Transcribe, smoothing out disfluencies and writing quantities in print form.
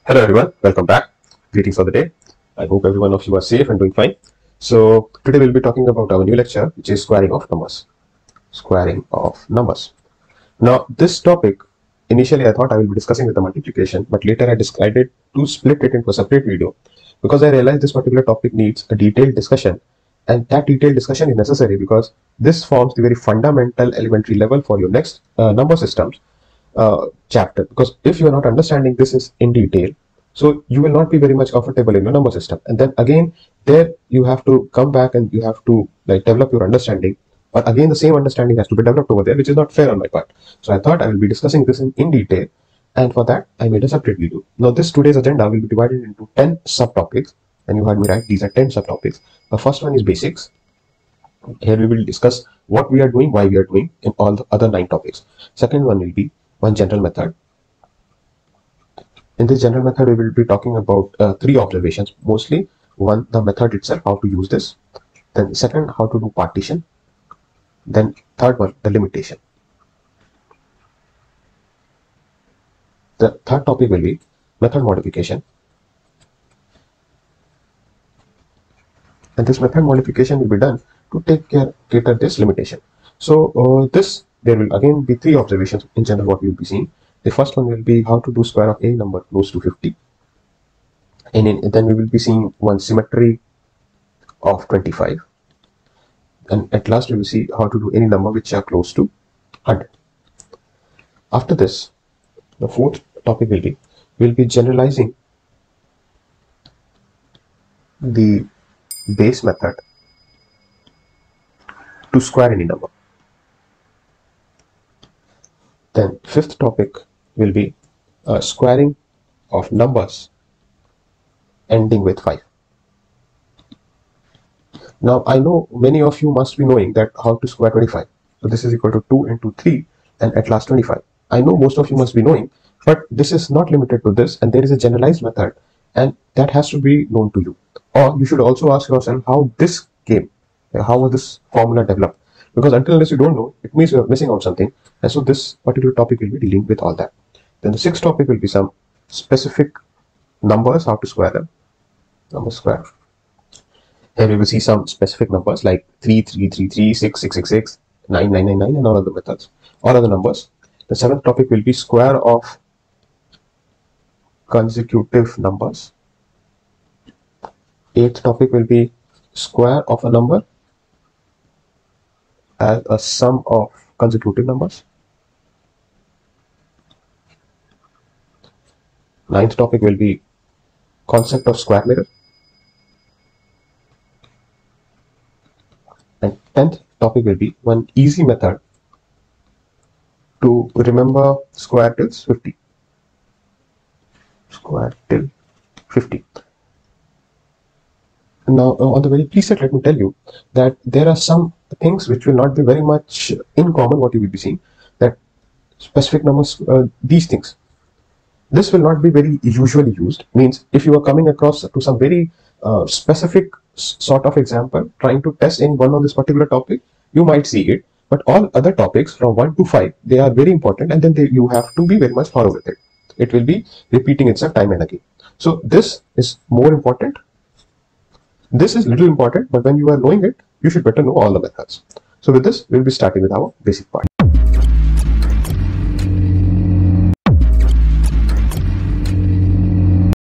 Hello everyone, welcome back. Greetings for the day. I hope every one of you are safe and doing fine. So today we'll be talking about our new lecture, which is squaring of numbers. Squaring of numbers. Now this topic, initially I thought I will be discussing with the multiplication, but later I decided to split it into a separate video because I realized this particular topic needs a detailed discussion, and that detailed discussion is necessary because this forms the very fundamental elementary level for your next number systems chapter. Because if you are not understanding this is in detail, so you will not be very much comfortable in your number system, and then again there you have to come back and you have to develop your understanding, but again the same understanding has to be developed over there, which is not fair on my part. So I thought I will be discussing this in detail, and for that I made a separate video. Now this today's agenda will be divided into 10 subtopics, and you heard me right, these are 10 subtopics. The first one is basics. Here we will discuss what we are doing, why we are doing in all the other 9 topics. Second one will be one general method. In this general method, we will be talking about 3 observations mostly. One, the method itself, how to use this. Then second, how to do partition. Then third one, the limitation. The third topic will be method modification. And this method modification will be done to cater this limitation. So there will again be 3 observations in general what we will be seeing. The first one will be how to do square of a number close to 50. And then we will be seeing one symmetry of 25. And at last we will see how to do any number which are close to 100. After this, the fourth topic will be generalizing the base method to square any number. Then fifth topic will be squaring of numbers ending with 5. Now I know many of you must be knowing that how to square 25. So this is equal to 2 into 3 and at last 25. I know most of you must be knowing, but this is not limited to this, and there is a generalized method, and that has to be known to you. Or you should also ask yourself how this came, how was this formula developed? Because until unless you don't know, it means you're missing out something. And so this particular topic will be dealing with all that. Then the sixth topic will be some specific numbers, how to square them. Number square. Here we will see some specific numbers like 3, 3, 3, 3, 6, 6, 6, 6, 9, 9, 9, 9, and all other methods, all other numbers. The seventh topic will be square of consecutive numbers. Eighth topic will be square of a number as a sum of consecutive numbers. Ninth topic will be concept of square mirror. And 10th topic will be one easy method to remember square till 50. Square till 50. Now on the very preset, let me tell you that there are some things which will not be very much in common what you will be seeing, that specific numbers, these things, this will not be very usually used. Means if you are coming across to some very specific sort of example trying to test in one on this particular topic, you might see it, but all other topics from 1 to 5, they are very important, and then you have to be very much thorough with it. It will be repeating itself time and again. So this is more important. This is little important, but when you are knowing it, you should better know all the methods. So with this, we'll be starting with our basic part.